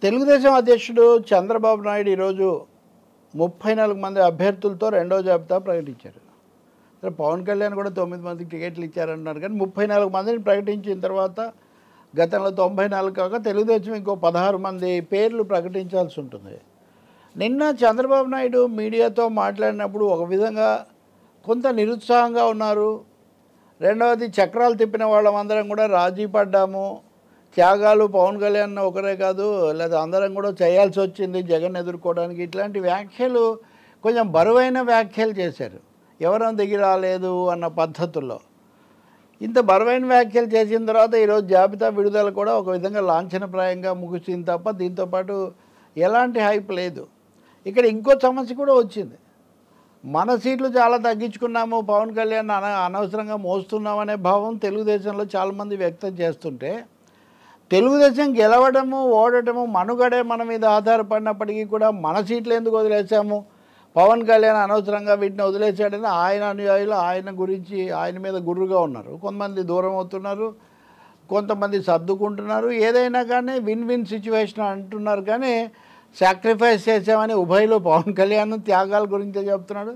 తెలుగుదేశం అధ్యక్షుడు చంద్రబాబు నాయుడు ఈరోజు 34 మంది అభ్యర్థులతో రెండో జాబితా ప్రకటించారు. పవన్ కళ్యాణ్ కూడా 9 మందికి టికెట్లు ఇచ్చారంటున్నారు, కానీ 34 మందిని ప్రకటించిన తర్వాత గతంలో 94 కాక తెలుగుదేశం ఇంకో 16 మంది పేర్లు ప్రకటించాల్సి ఉంటుంది. నిన్న చంద్రబాబు నాయుడు మీడియాతో మాట్లాడినప్పుడు ఒక విధంగా కొంత నిరుత్సాహంగా ఉన్నారు. రెండవది చక్రాలు తిప్పిన వాళ్ళమందరం కూడా రాజీ పడ్డాము, త్యాగాలు పవన్ కళ్యాణ్ ఒకరే కాదు లేదా అందరం కూడా చేయాల్సి వచ్చింది జగన్ ఎదుర్కోవడానికి, ఇట్లాంటి వ్యాఖ్యలు కొంచెం బరువైన వ్యాఖ్యలు చేశారు. ఎవరం దిగి రాలేదు అన్న పద్ధతుల్లో ఇంత బరువైన వ్యాఖ్యలు చేసిన తర్వాత ఈరోజు జాబితా విడుదల కూడా ఒక విధంగా లాంఛనప్రాయంగా ముగిసింది తప్ప దీంతోపాటు ఎలాంటి హైప్ లేదు. ఇక్కడ ఇంకో సమస్య కూడా వచ్చింది. మన సీట్లు చాలా తగ్గించుకున్నాము, పవన్ కళ్యాణ్ అనవసరంగా మోస్తున్నామనే భావం తెలుగుదేశంలో చాలామంది వ్యక్తం చేస్తుంటే, తెలుగుదేశం గెలవడము ఓడటము మనుగడే మన మీద ఆధారపడినప్పటికీ కూడా మన సీట్లు ఎందుకు వదిలేసాము, పవన్ కళ్యాణ్ అనవసరంగా వీటిని వదిలేశాడని ఆయన అనుయాయులు ఆయన గురించి ఆయన మీద గుర్రుగా ఉన్నారు. కొంతమంది దూరం అవుతున్నారు, కొంతమంది సర్దుకుంటున్నారు. ఏదైనా కానీ విన్ విన్ సిచ్యువేషన్ అంటున్నారు, కానీ సాక్రిఫైస్ చేసామని ఉభయలు పవన్ కళ్యాణ్ త్యాగాల గురించే చెప్తున్నాడు,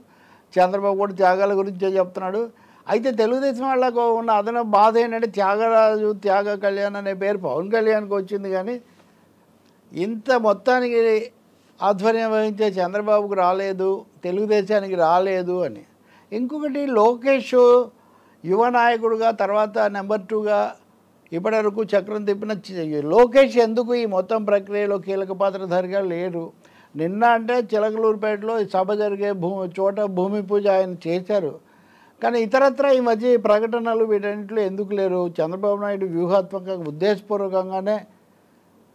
చంద్రబాబు కూడా త్యాగాల గురించే చెప్తున్నాడు. అయితే తెలుగుదేశం వాళ్ళకు ఉన్న అదనపు బాధ ఏంటంటే త్యాగరాజు త్యాగ కళ్యాణ్ అనే పేరు పవన్ కళ్యాణ్కి వచ్చింది, కానీ ఇంత మొత్తానికి ఆధ్వర్యం వహించే చంద్రబాబుకు రాలేదు, తెలుగుదేశానికి రాలేదు అని. ఇంకొకటి లోకేష్ యువ నాయకుడుగా తర్వాత నెంబర్ 2గా ఇప్పటివరకు చక్రం తిప్పిన లోకేష్ ఎందుకు ఈ మొత్తం ప్రక్రియలో కీలక పాత్రధారిగా లేరు. నిన్న అంటే చిలకలూరుపేటలో సభ జరిగే చోట భూమి పూజ ఆయన చేశారు, కానీ ఇతరత్ర ఈ మధ్య ప్రకటనలు వీటన్నింటిలో ఎందుకు లేరు. చంద్రబాబు నాయుడు వ్యూహాత్మకంగా ఉద్దేశపూర్వకంగానే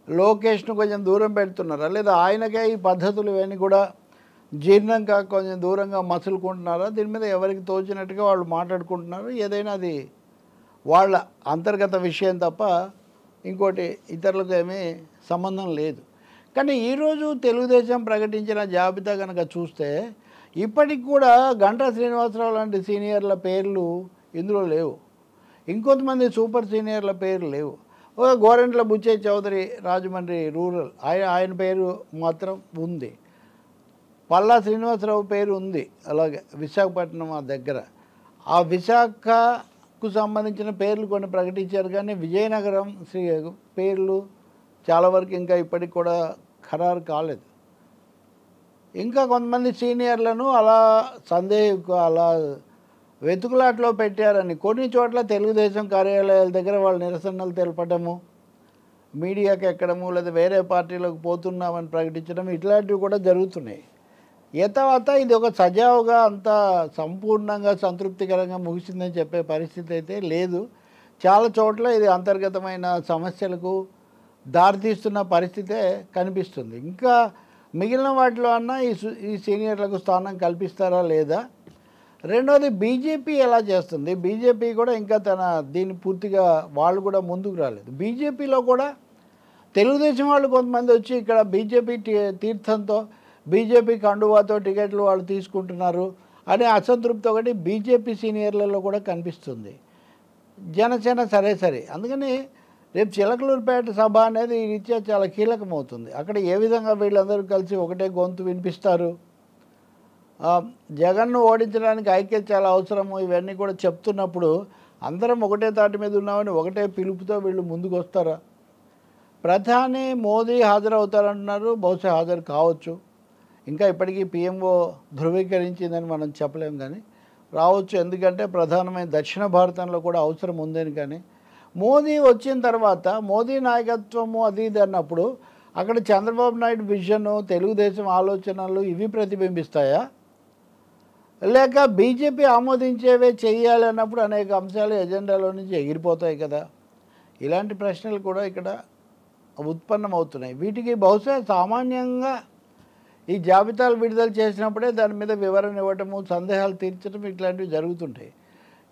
లోకేష్ను కొంచెం దూరం పెడుతున్నారా, లేదా ఆయనకే ఈ పద్ధతులు ఇవన్నీ కూడా జీర్ణం కాక కొంచెం దూరంగా మసులుకుంటున్నారా, దీని మీద ఎవరికి తోచినట్టుగా వాళ్ళు మాట్లాడుకుంటున్నారు. ఏదైనా అది వాళ్ళ అంతర్గత విషయం తప్ప ఇంకోటి ఇతరులకు ఏమీ సంబంధం లేదు. కానీ ఈరోజు తెలుగుదేశం ప్రకటించిన జాబితా కనుక చూస్తే ఇప్పటికి కూడా గంటా శ్రీనివాసరావు లాంటి సీనియర్ల పేర్లు ఇందులో లేవు, ఇంకొంతమంది సూపర్ సీనియర్ల పేర్లు లేవు. ఒక గోరెంట్ల బుచ్చయ్య చౌదరి రాజమండ్రి రూరల్ ఆయన పేరు మాత్రం ఉంది, పల్లా శ్రీనివాసరావు పేరు ఉంది, అలాగే విశాఖపట్నం ఆ దగ్గర ఆ విశాఖకు సంబంధించిన పేర్లు కొన్ని ప్రకటించారు, కానీ విజయనగరం పేర్లు చాలా వరకు ఇంకా ఇప్పటికి కూడా ఖరారు కాలేదు. ఇంకా కొంతమంది సీనియర్లను అలా అలా వెతుకులాట్లో పెట్టారని కొన్ని చోట్ల తెలుగుదేశం కార్యాలయాల దగ్గర వాళ్ళు నిరసనలు తెలపడము, మీడియాకి ఎక్కడము, లేదా వేరే పార్టీలకు పోతున్నామని ప్రకటించడం, ఇట్లాంటివి కూడా జరుగుతున్నాయి. తర్వాత ఇది ఒక సజావుగా అంత సంపూర్ణంగా సంతృప్తికరంగా ముగిసిందని చెప్పే పరిస్థితి అయితే లేదు. చాలా చోట్ల ఇది అంతర్గతమైన సమస్యలకు దారితీస్తున్న పరిస్థితే కనిపిస్తుంది. ఇంకా మిగిలిన వాటిలో అన్నా ఈ సీనియర్లకు స్థానం కల్పిస్తారా లేదా. రెండవది బీజేపీ ఎలా చేస్తుంది, బీజేపీ కూడా ఇంకా దీన్ని పూర్తిగా వాళ్ళు కూడా ముందుకు రాలేదు. బీజేపీలో కూడా తెలుగుదేశం వాళ్ళు కొంతమంది వచ్చి ఇక్కడ బీజేపీ తీర్థంతో బీజేపీ కండువాతో టికెట్లు వాళ్ళు తీసుకుంటున్నారు అనే అసంతృప్తి ఒకటి బీజేపీ సీనియర్లలో కూడా కనిపిస్తుంది. జనసేన సరే అందుకని రేపు చిలకలూరుపేట సభ అనేది ఈ రీత్యా చాలా కీలకమవుతుంది. అక్కడ ఏ విధంగా వీళ్ళందరూ కలిసి ఒకటే గొంతు వినిపిస్తారు, జగన్ను ఓడించడానికి ఐక్యత చాలా అవసరము, ఇవన్నీ కూడా చెప్తున్నప్పుడు అందరం ఒకటే తాటి మీద ఉన్నామని ఒకటే పిలుపుతో వీళ్ళు ముందుకు వస్తారా. ప్రధాని మోదీ హాజరవుతారంటున్నారు, బహుశా హాజరు కావచ్చు, ఇంకా ఇప్పటికీ పిఎంఓ ధృవీకరించిందని మనం చెప్పలేం, కానీ రావచ్చు. ఎందుకంటే ప్రధానమైన దక్షిణ భారతంలో కూడా అవసరం ఉందని. కానీ మోదీ వచ్చిన తర్వాత మోదీ నాయకత్వము అది ఇది అన్నప్పుడు అక్కడ చంద్రబాబు నాయుడు విజను తెలుగుదేశం ఆలోచనలు ఇవి ప్రతిబింబిస్తాయా, లేక బీజేపీ ఆమోదించేవే చెయ్యాలి అన్నప్పుడు అనేక అంశాలు ఎజెండాలో నుంచి ఎగిరిపోతాయి కదా. ఇలాంటి ప్రశ్నలు కూడా ఇక్కడ ఉత్పన్నమవుతున్నాయి. వీటికి బహుశా సామాన్యంగా ఈ జాబితాలు విడుదల చేసినప్పుడే దాని మీద వివరణ ఇవ్వటము, సందేహాలు తీర్చడం ఇట్లాంటివి జరుగుతుంటాయి.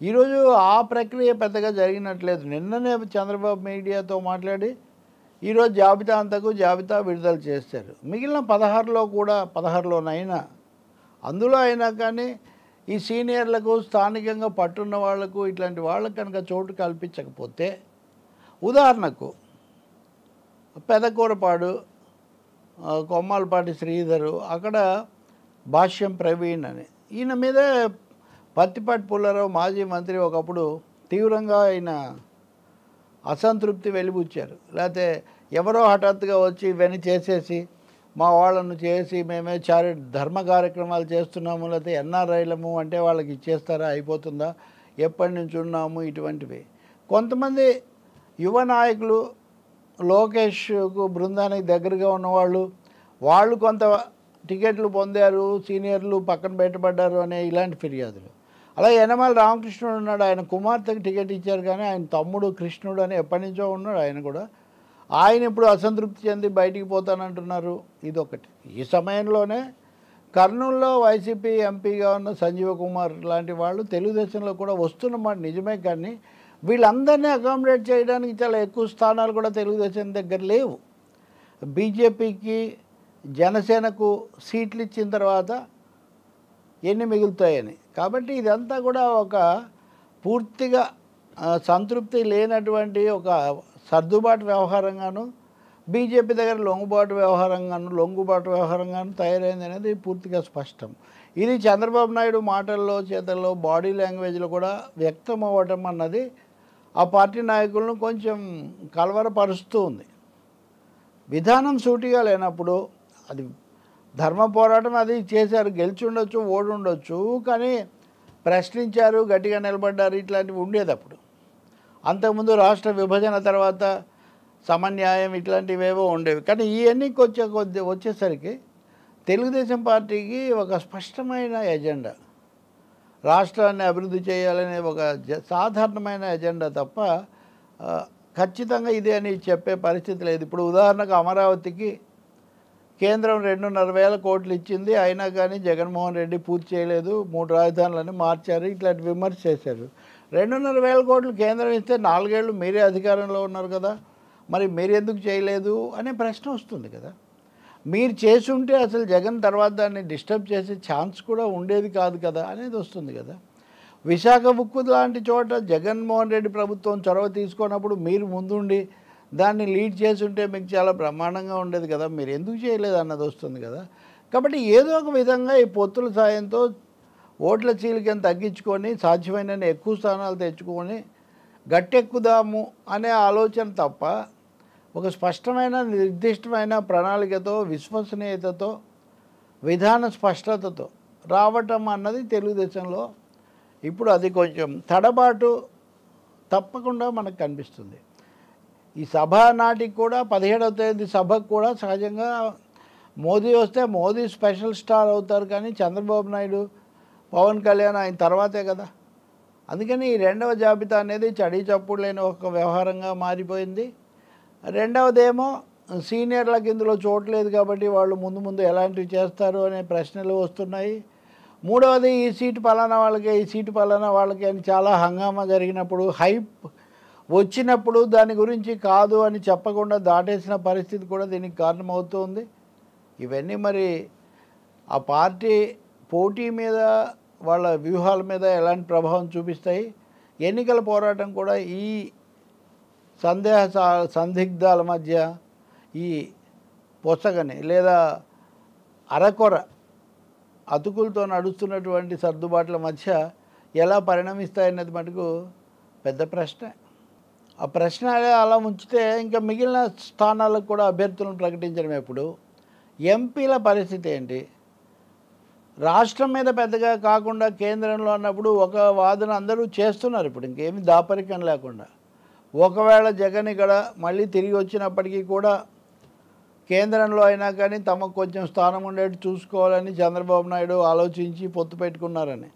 ఈరోజు ఆ ప్రక్రియ పెద్దగా జరిగినట్లేదు. నిన్ననే చంద్రబాబు మీడియాతో మాట్లాడి ఈరోజు జాబితా విడుదల చేశారు. మిగిలిన 16లోనైనా అందులో అయినా కానీ ఈ సీనియర్లకు స్థానికంగా పట్టున్న వాళ్లకు ఇట్లాంటి వాళ్ళకు కనుక చోటు కల్పించకపోతే, ఉదాహరణకు పెదకూరపాడు కొమ్మాలపాటి శ్రీధరు, అక్కడ భాష్యం ప్రవీణ్ అని. ఈయన మీదే పత్తిపాటి పుల్లారావు మాజీ మంత్రి ఒకప్పుడు తీవ్రంగా ఆయన అసంతృప్తి వెలిబుచ్చారు. లేకపోతే ఎవరో హఠాత్తుగా వచ్చి ఇవన్నీ చేసేసి మా వాళ్ళను చేసి మేమే ధర్మ కార్యక్రమాలు చేస్తున్నాము, లేకపోతే ఎన్ఆర్ఐలము అంటే వాళ్ళకి ఇచ్చేస్తారా, అయిపోతుందా, ఎప్పటి నుంచి ఉన్నాము, ఇటువంటివి. కొంతమంది యువ నాయకులు లోకేష్కు బృందానికి దగ్గరగా ఉన్నవాళ్ళు, వాళ్ళు కొంత టికెట్లు పొందారు, సీనియర్లు పక్కన బయటపడ్డారు అనే ఇలాంటి ఫిర్యాదులు. అలా యనమల రామకృష్ణుడు ఉన్నాడు, ఆయన కుమార్తెకి టికెట్ ఇచ్చారు, కానీ ఆయన తమ్ముడు కృష్ణుడు అని ఎప్పటి నుంచో ఉన్నాడు ఆయన కూడా. ఆయన ఇప్పుడు అసంతృప్తి చెంది బయటికి పోతానంటున్నారు. ఇదొకటి. ఈ సమయంలోనే కర్నూలులో వైసీపీ ఎంపీగా ఉన్న సంజీవ కుమార్ లాంటి వాళ్ళు తెలుగుదేశంలో కూడా వస్తున్నమాట నిజమే, కానీ వీళ్ళందరినీ అకామిడేట్ చేయడానికి చాలా ఎక్కువ స్థానాలు కూడా తెలుగుదేశం దగ్గర లేవు. బీజేపీకి జనసేనకు సీట్లు ఇచ్చిన తర్వాత ఎన్ని మిగులుతాయని. కాబట్టి ఇదంతా కూడా ఒక పూర్తిగా సంతృప్తి లేనటువంటి ఒక సర్దుబాటు వ్యవహారంగాను, బీజేపీ దగ్గర లొంగుబాటు వ్యవహారంగాను తయారైంది అనేది పూర్తిగా స్పష్టం. ఇది చంద్రబాబు నాయుడు మాటల్లో, చేతల్లో, బాడీ లాంగ్వేజ్లో కూడా వ్యక్తం అవ్వటం అన్నది ఆ పార్టీ నాయకులను కొంచెం కలవరపరుస్తూ ఉంది. విధానం సూటిగా లేనప్పుడు అది ధర్మ పోరాటం అది చేశారు, గెలిచి ఉండొచ్చు, ఓడి ఉండొచ్చు, కానీ ప్రశ్నించారు, గట్టిగా నిలబడ్డారు, ఇట్లాంటివి ఉండేది అప్పుడు. అంతకుముందు రాష్ట్ర విభజన తర్వాత సమన్యాయం ఇట్లాంటివేవో ఉండేవి. కానీ ఈ ఎన్నిక వచ్చేసరికి తెలుగుదేశం పార్టీకి ఒక స్పష్టమైన ఎజెండా, రాష్ట్రాన్ని అభివృద్ధి చేయాలనే ఒక సాధారణమైన ఎజెండా తప్ప ఖచ్చితంగా ఇదే అని చెప్పే పరిస్థితి లేదు. ఇప్పుడు ఉదాహరణకు అమరావతికి కేంద్రం 2,500,000 కోట్లు ఇచ్చింది, అయినా కానీ జగన్మోహన్ రెడ్డి పూర్తి చేయలేదు, 3 రాజధానులని మార్చారు, ఇట్లాంటి విమర్శ చేశారు. 2,500,000 కోట్లు కేంద్రం ఇస్తే 4 ఏళ్ళు మీరే అధికారంలో ఉన్నారు కదా, మరి మీరు ఎందుకు చేయలేదు అనే ప్రశ్న వస్తుంది కదా. మీరు చేసి ఉంటే అసలు జగన్ తర్వాత దాన్ని డిస్టర్బ్ చేసే ఛాన్స్ కూడా ఉండేది కాదు కదా అనేది వస్తుంది కదా. విశాఖ ఉక్కు లాంటి చోట జగన్మోహన్ రెడ్డి ప్రభుత్వం చొరవ తీసుకున్నప్పుడు మీరు ముందుండి దాన్ని లీడ్ చేసి ఉంటే మీకు చాలా బ్రహ్మాండంగా ఉండేది కదా, మీరు ఎందుకు చేయలేదు అన్నది వస్తుంది కదా. కాబట్టి ఏదో ఒక విధంగా ఈ పొత్తుల సాయంతో ఓట్ల చీలికను తగ్గించుకొని సాధ్యమైన ఎక్కువ స్థానాలు తెచ్చుకొని గట్టెక్కుదాము అనే ఆలోచన తప్ప ఒక స్పష్టమైన నిర్దిష్టమైన ప్రణాళికతో, విశ్వసనీయతతో, విధాన స్పష్టతతో రావటం అన్నది తెలుగుదేశంలో ఇప్పుడు అది కొంచెం తడబాటు తప్పకుండా మనకు కనిపిస్తుంది. ఈ సభ నాటికి కూడా 17వ తేదీ సభకు కూడా సహజంగా మోదీ వస్తే మోదీ స్పెషల్ స్టార్ అవుతారు, కానీ చంద్రబాబు నాయుడు, పవన్ కళ్యాణ్ ఆయన తర్వాతే కదా. అందుకని ఈ రెండవ జాబితా అనేది చడీ చప్పుడు లేని ఒక వ్యవహారంగా మారిపోయింది. రెండవదేమో సీనియర్లకు ఇందులో చోట్లేదు కాబట్టి వాళ్ళు ముందు ఎలాంటివి చేస్తారు అనే ప్రశ్నలు వస్తున్నాయి. మూడవది ఈ సీటు పలానా వాళ్ళకి, ఈ సీటు పలానా వాళ్ళకి అని చాలా హంగామా జరిగినప్పుడు, హైప్ వచ్చినప్పుడు దాని గురించి కాదు అని చెప్పకుండా దాటేసిన పరిస్థితి కూడా దీనికి కారణమవుతుంది. ఇవన్నీ మరి ఆ పార్టీ పోటీ మీద, వాళ్ళ వ్యూహాల మీద ఎలాంటి ప్రభావం చూపిస్తాయి. ఎన్నికల పోరాటం కూడా ఈ సందిగ్ధాల మధ్య, ఈ పొసగని లేదా అరకొర అతుకులతో నడుస్తున్నటువంటి సర్దుబాట్ల మధ్య ఎలా పరిణమిస్తాయన్నది మటుకు పెద్ద ప్రశ్న. ఆ ప్రశ్న అలా ఉంచితే ఇంకా మిగిలిన స్థానాలకు కూడా అభ్యర్థులను ప్రకటించడం ఎప్పుడు, ఎంపీల పరిస్థితి ఏంటి, రాష్ట్రం మీద పెద్దగా కాకుండా కేంద్రంలో అన్నప్పుడు ఒక వాదన అందరూ చేస్తున్నారు. ఇప్పుడు ఇంకేమి దాపరికం లేకుండా ఒకవేళ జగన్ ఇక్కడ మళ్ళీ తిరిగి వచ్చినప్పటికీ కూడా కేంద్రంలో అయినా కానీ తమకు కొంచెం స్థానం ఉండేట్టు చూసుకోవాలని చంద్రబాబు నాయుడు ఆలోచించి పొత్తు పెట్టుకున్నారని.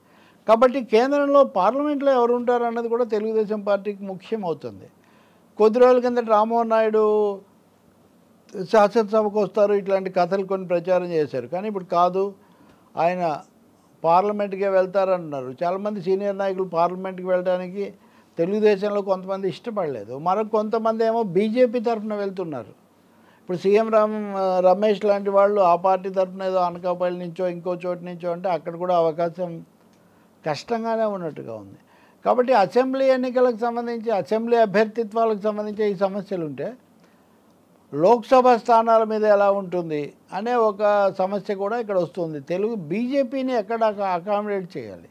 కాబట్టి కేంద్రంలో పార్లమెంట్లో ఎవరు ఉంటారు అన్నది కూడా తెలుగుదేశం పార్టీకి ముఖ్యం అవుతుంది. కొద్ది రోజుల కింద రామ్మోహన్ నాయుడు శాసనసభకు వస్తారు ఇట్లాంటి కథలు కొన్ని ప్రచారం చేశారు. కానీ ఇప్పుడు కాదు, ఆయన పార్లమెంట్కే వెళ్తారన్నారు. చాలామంది సీనియర్ నాయకులు పార్లమెంట్కి వెళ్ళడానికి తెలుగుదేశంలో కొంతమంది ఇష్టపడలేదు, మరొక కొంతమంది ఏమో బీజేపీ తరఫున వెళ్తున్నారు. ఇప్పుడు సీఎం రమేష్ లాంటి వాళ్ళు ఆ పార్టీ తరఫున ఏదో అనకాపల్లి నుంచో ఇంకో చోటు నుంచో అంటే అక్కడ కూడా అవకాశం కష్టంగానే ఉన్నట్టుగా ఉంది. కాబట్టి అసెంబ్లీ ఎన్నికలకు సంబంధించి, అసెంబ్లీ అభ్యర్థిత్వాలకు సంబంధించి ఈ సమస్యలు ఉంటే లోక్సభ స్థానాల మీద ఎలా ఉంటుంది అనే ఒక సమస్య కూడా ఇక్కడ వస్తుంది. తెలుగు బీజేపీని ఎక్కడ అకామిడేట్ చేయాలి?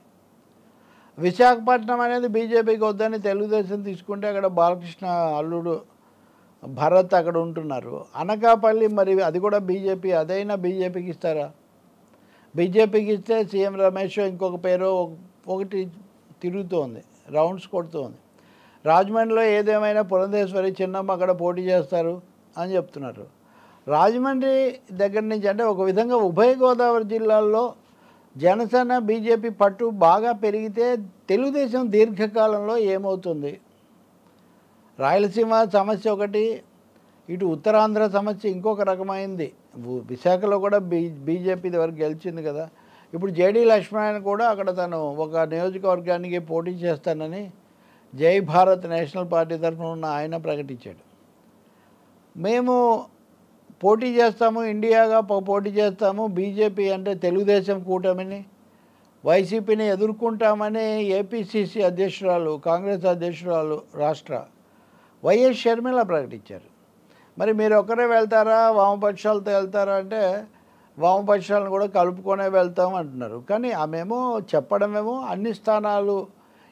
విశాఖపట్నం అనేది బీజేపీకి వద్దని తెలుగుదేశం తీసుకుంటే అక్కడ బాలకృష్ణ అల్లుడు భరత్ అక్కడ ఉంటున్నారు. అనకాపల్లి మరి అది కూడా బీజేపీ, అదైనా బీజేపీకి ఇస్తారా? బీజేపీకి ఇస్తే సీఎం రమేష్ ఇంకొక పేరు ఒకటి తిరుగుతోంది, రౌండ్స్ కొడుతోంది. రాజమండ్రిలో ఏదేమైనా పురంధేశ్వరి చిన్నమ్మ అక్కడ పోటీ చేస్తారు అని చెప్తున్నారు. రాజమండ్రి దగ్గర నుంచి అంటే ఒక విధంగా ఉభయ గోదావరి జిల్లాల్లో జనసేన బీజేపీ పట్టు బాగా పెరిగితే తెలుగుదేశం దీర్ఘకాలంలో ఏమవుతుంది? రాయలసీమ సమస్య ఒకటి, ఇటు ఉత్తరాంధ్ర సమస్య ఇంకొక రకమైంది. విశాఖలో కూడా బీజేపీ వరకు గెలిచింది కదా. ఇప్పుడు జేడీ లక్ష్మణ్ కూడా అక్కడ తను ఒక నియోజకవర్గానికి పోటీ చేస్తానని జై భారత్ నేషనల్ పార్టీ తరఫున ఉన్న ఆయన ప్రకటించాడు. మేము పోటీ చేస్తాము, ఇండియాగా పోటీ చేస్తాము, బీజేపీ అంటే తెలుగుదేశం కూటమిని, వైసీపీని ఎదుర్కొంటామని ఏపీసీసీ అధ్యక్షురాలు, కాంగ్రెస్ అధ్యక్షురాలు రాష్ట్ర వైఎస్ షర్మిల ప్రకటించారు. మరి మీరు ఒక్కరే వెళ్తారా, వామపక్షాలతో వెళ్తారా అంటే వామపక్షాలను కూడా కలుపుకొనే వెళ్తాం అంటున్నారు. కానీ ఆమెమో చెప్పడమేమో అన్ని స్థానాలు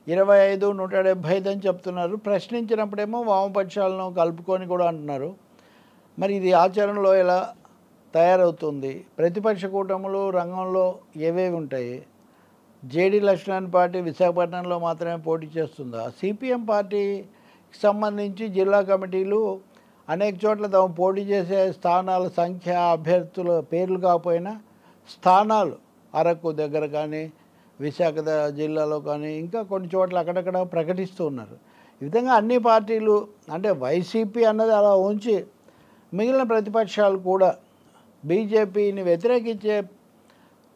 25, 175 అని చెప్తున్నారు. ప్రశ్నించినప్పుడేమో వామపక్షాలను కలుపుకొని కూడా అంటున్నారు. మరి ఇది ఆచరణలో ఎలా తయారవుతుంది? ప్రతిపక్ష కూటములు రంగంలో ఏవేవి ఉంటాయి? జేడీ లక్ష్మణ్ పార్టీ విశాఖపట్నంలో మాత్రమే పోటీ చేస్తుందా? సిపిఎం పార్టీకి సంబంధించి జిల్లా కమిటీలు అనేక చోట్ల తాము పోటీ చేసే స్థానాల సంఖ్య, అభ్యర్థుల పేర్లు కాకపోయినా స్థానాలు అరకు దగ్గర కానీ విశాఖ జిల్లాలో కానీ ఇంకా కొన్ని చోట్ల అక్కడక్కడ ప్రకటిస్తూ ఉన్నారు. ఈ విధంగా అన్ని పార్టీలు అంటే వైసీపీ అన్నది అలా ఉంచి మిగిలిన ప్రతిపక్షాలు కూడా బీజేపీని వ్యతిరేకించే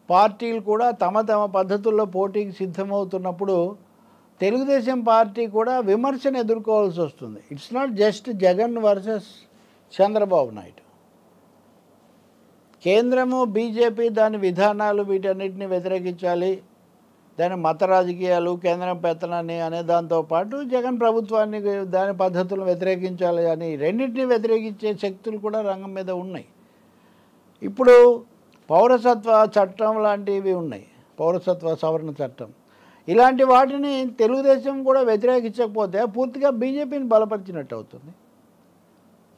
పార్టీలు కూడా తమ తమ పద్ధతుల్లో పోటీకి సిద్ధమవుతున్నప్పుడు తెలుగుదేశం పార్టీ కూడా విమర్శను ఎదుర్కోవాల్సి వస్తుంది. It's not just Jagan versus Chandrababu Naidu. కేంద్రము బీజేపీ దాని విధానాలు వీటన్నిటిని వ్యతిరేకించాలి, దాని మత రాజకీయాలు, కేంద్రం పెత్తనాన్ని అనే దాంతోపాటు జగన్ ప్రభుత్వాన్ని దాని పద్ధతులను వ్యతిరేకించాలి అని రెండింటినీ వ్యతిరేకించే శక్తులు కూడా రంగం మీద ఉన్నాయి. ఇప్పుడు పౌరసత్వ చట్టం లాంటివి ఉన్నాయి, పౌరసత్వ సవరణ చట్టం. ఇలాంటి వాటిని తెలుగుదేశం కూడా వ్యతిరేకించకపోతే పూర్తిగా బీజేపీని బలపరిచినట్టు అవుతుంది.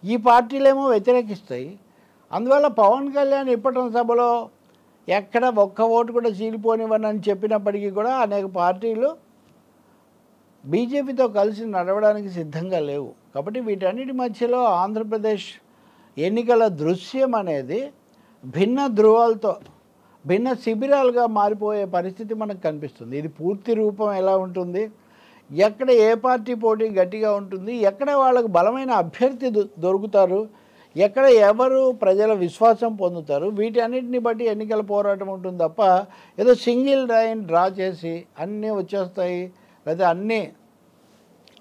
ఈ పార్టీలేమో వ్యతిరేకిస్తాయి. అందువల్ల పవన్ కళ్యాణ్ ఇప్పటి సభలో ఎక్కడ ఒక్క ఓటు కూడా చీలిపోనివ్వని అని చెప్పినప్పటికీ కూడా అనేక పార్టీలు బీజేపీతో కలిసి నడవడానికి సిద్ధంగా లేవు. కాబట్టి వీటన్నిటి మధ్యలో ఆంధ్రప్రదేశ్ ఎన్నికల దృశ్యం అనేది భిన్న ధృవాలతో భిన్న శిబిరాలుగా మారిపోయే పరిస్థితి మనకు కనిపిస్తుంది. ఇది పూర్తి రూపం ఎలా ఉంటుంది, ఎక్కడ ఏ పార్టీ పోటీ గట్టిగా ఉంటుంది, ఎక్కడ వాళ్ళకు బలమైన అభ్యర్థి దొరుకుతారు, ఎక్కడ ఎవరు ప్రజల విశ్వాసం పొందుతారు, వీటన్నిటిని బట్టి ఎన్నికల పోరాటం ఉంటుంది తప్ప ఏదో సింగిల్ లైన్ డ్రా చేసి అన్నీ వచ్చేస్తాయి లేదా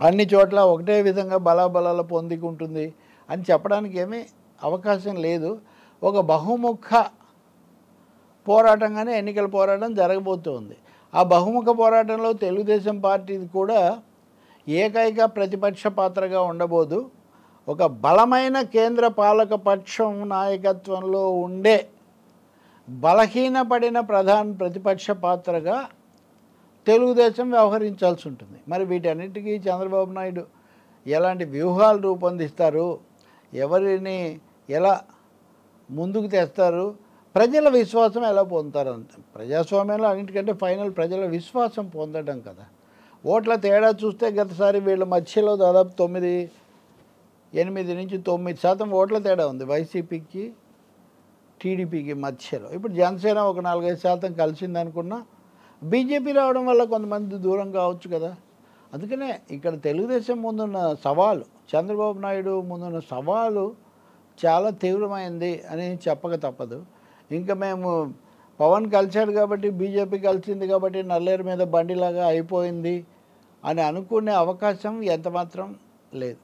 అన్ని చోట్ల ఒకటే విధంగా బలాబలాలు పొందుకుంటుంది అని చెప్పడానికి ఏమీ అవకాశం లేదు. ఒక బహుముఖ పోరాటంగానే ఎన్నికల పోరాటం జరగబోతోంది. ఆ బహుముఖ పోరాటంలో తెలుగుదేశం పార్టీ కూడా ఏకైక ప్రతిపక్ష పాత్రగా ఉండబోదు. ఒక బలమైన కేంద్ర పాలక పక్షం నాయకత్వంలో ఉండే బలహీనపడిన ప్రధాన ప్రతిపక్ష పాత్రగా తెలుగుదేశం వ్యవహరించాల్సి ఉంటుంది. మరి వీటన్నిటికీ చంద్రబాబు నాయుడు ఎలాంటి వ్యూహాలు రూపొందిస్తారు, ఎవరిని ఎలా ముందుకు తెస్తారు, ప్రజల విశ్వాసం ఎలా పొందుతారు అంత. ప్రజాస్వామ్యంలో అన్నింటికంటే ఫైనల్ ప్రజల విశ్వాసం పొందడం కదా. ఓట్ల తేడా చూస్తే గతసారి వీళ్ళ మధ్యలో దాదాపు 8 నుంచి 9% ఓట్ల తేడా ఉంది వైసీపీకి టీడీపీకి మధ్యలో. ఇప్పుడు జనసేన ఒక 4-5% కలిసిందనుకున్నా బీజేపీ రావడం వల్ల కొంతమంది దూరం కావచ్చు కదా. అందుకనే ఇక్కడ తెలుగుదేశం ముందున్న సవాలు, చంద్రబాబు నాయుడు ముందున్న సవాలు చాలా తీవ్రమైంది అని చెప్పక తప్పదు. ఇంకా మేము పవన్ కలిశాడు కాబట్టి బీజేపీ కలిసింది కాబట్టి నల్లేరు మీద బండిలాగా అయిపోయింది అని అనుకునే అవకాశం ఎంతమాత్రం లేదు.